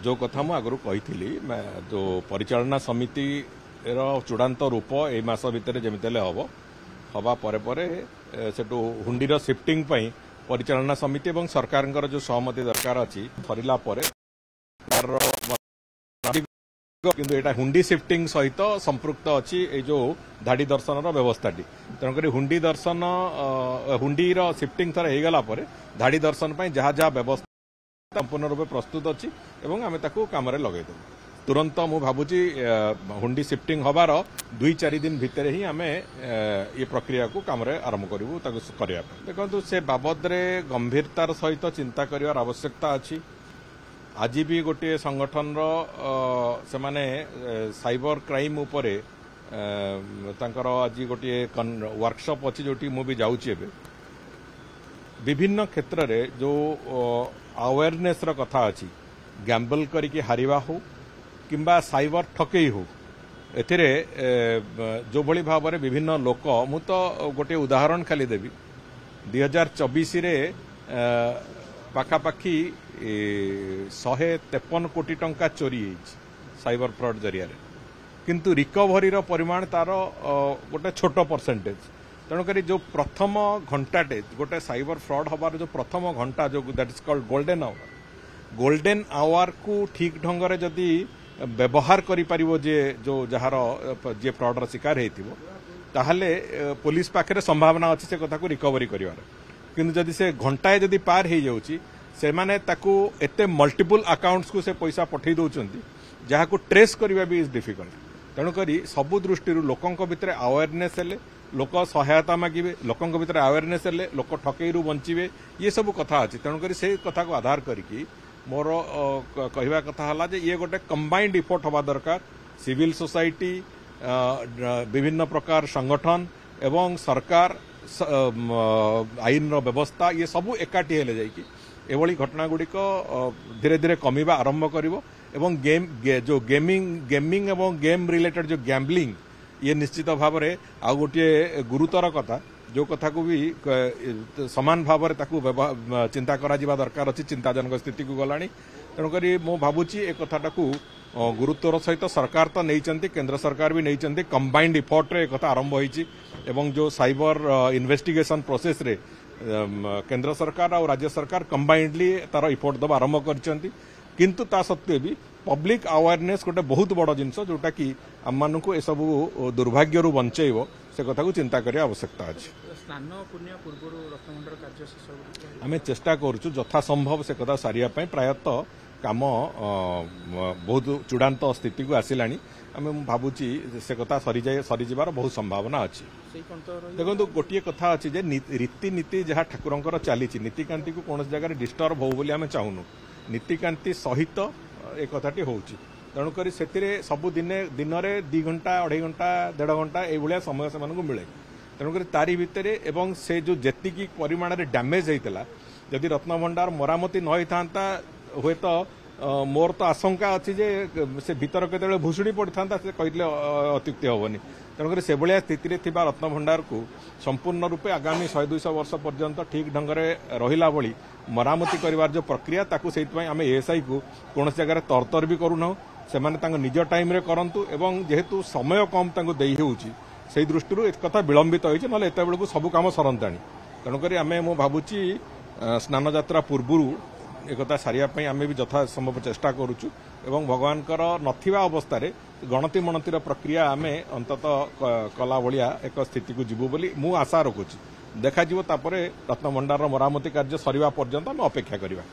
जो कथा मु आगु कही जो परिचालना समिति चूड़ांत रूप ए मास भितर जमिते हम हवा परे सेटू हुंडीर शिफ्टिंग पई परिचालना समिति और सरकार जो सहमति दरकार अच्छी थरिला किंतु एटा हुंडी शिफ्टिंग सहित संपृक्त अच्छी ये जो धाड़ी दर्शन व्यवस्थाटी तेणुक हुंडी दर्शन हुंडीर शिफ्टिंग थर हो गला धाड़ी दर्शन जहाँ जहाँ व्यवस्था संपूर्ण रूप प्रस्तुत अच्छी आम काम लगेदेव तुरंत मु भावुची हुंडी शिफ्टिंग हबार 2-4 दिन भितर ही आम ये प्रक्रिया को काम आरंभ करूँ देखो से बाबद गंभीरतार सहित चिंता कर आवश्यकता अच्छी आज भी गोटे संगठन से माने साइबर क्राइम उपरे तांकर आज गोटे वर्कशॉप अच्छी जोटी मु भी जाऊँगी विभिन्न क्षेत्र रे जो अवेयरनेस कथा अच्छी गैम्बल करिके हारिबा हो किंबा साइबर ठकई हो एथिरे जो भली भाव में विभिन्न लोक मु तो गोटे उदाहरण खाली देवी 2024 रे पाखापाखि 153 कोटी टंका चोरी साइबर फ्रॉड जरिया किंतु रिकवरी परिमाण तार गोटे छोट परसेंटेज तेणुक जो प्रथम घंटाटे गोटे साइबर फ्रॉड हबार जो प्रथम घंटा जो that is called golden hour को ठीक ढंग से जदि व्यवहार करिपारिबो जे जो जहार जे फ्रॉडर शिकार हेतिबो ताहले पुलिस पाखरे संभावना अच्छी से कथा को रिकवरी करिवार किंतु जदि से घंटाए जदि पार हो जाउची से माने ताकू एते मल्टीपल अकाउंट्स को से पैसा पठै दउचंती जहा को ट्रेस करबा भी इज डिफिकल्ट तेणुक सबु दृष्टि लोकों भितर अवेयरनेस हेले लोक सहायता मागिबे लोकों भितर अवेयरनेस हेले लोक ठकई बंचिबे ये सब कथा अच्छी तेणुक से कथा को आधार करिकी मोर कहवा कथा हला जे ये गोटे कंबाइंड इफोर्ट हवा दरकार सिविल सोसाइटी विभिन्न प्रकार संगठन एवं सरकार आईन व्यवस्था ये सबू एकाठी हेले जाइकी एभली घटना गुड़िक धीरे धीरे कमिबा आरंभ करिवो एवं जो गेमिंग एवं गेम रिलेटेड जो गैम्बलिंग ये निश्चित भाव में आउ गोटे गुरुतर कथा जो कथा को भी समान भाव में चिंता करा दरकार अच्छी चिंताजनक स्थिति को गलानी तेणुक मु भावुची ए कथाटा को गुरुत्वर सहित सरकार तो नहीं केंद्र सरकार भी नहीं कंबाइंड इफोर्ट रे कथा आरंभ होईची एवं जो साइबर इन्वेस्टिगेशन प्रोसेस रे केंद्र सरकार और राज्य सरकार कंबाइंडली तार इफोर्ट दबा आरंभ करचंती किंतु ता सत्वे भी पब्लिक अवेयरनेस गोटे बहुत बड़ जिनस जोटा कि आम मान को सब दुर्भाग्य बंचेब से कथा को चिंता करिया आवश्यकता अच्छी आम चेष्टा करूँ यथा संभव से कथा सारिया प्रायतः काम बहुत चूड़ांत स्थिति को आसिला आम भावुची से कथा सरीजार बहुत संभावना अच्छी देखो गोटे कथा अच्छी जे रीतिनीति जहाँ ठाकुर चली नीतिकांति को कौन जगह डिस्टर्ब हो बोली आम चाहूनु नीतिकांति सहित एक कथाटी होउची तेणुक से सबु दिन में 2 घंटा 2.5 घंटा 1.5 घंटा ये समय से मिले तेणुक तारी भितर एवं से जो जेतिकी परिमाण में डैमेज होता जदि रत्नभंडार मरामती न होता हुए तो मोर तो आशंका अच्छी जे से भीतर केतबेले भुशुड़ी पड़ता से कहले अत्युक्ति हेनी तेणुक से भाया स्थिति थी रत्नभंडार को संपूर्ण रूपे आगामी 100-200 वर्ष पर्यंत ठीक ढंग से रहिला भली मरामती करिवार जो प्रक्रिया ताकू सेइतपई आमे एएसआई को कौन जगह तरतर भी करूना से निज टाइम रे करंतु एवं जेहेतु समय कम तांको देई होउची से दृष्टि एक कथा विलंबित होइछ नले एते बेलू सब काम सरंताणी तेणुक आमे मु भावुची स्नान यात्रा पूर्व एक सारिया आम भी यथा संभव चेष्टा करुचु एवं भगवान नथिबा अवस्था गणति मणतिर प्रक्रिया आम अंततः कला भलिया एक स्थिति को जीवु बोली मु आशा रखुची देखा रत्नभंडार मरामती कार्य सरिबा पर्यंत आम अपेक्षा करिबा।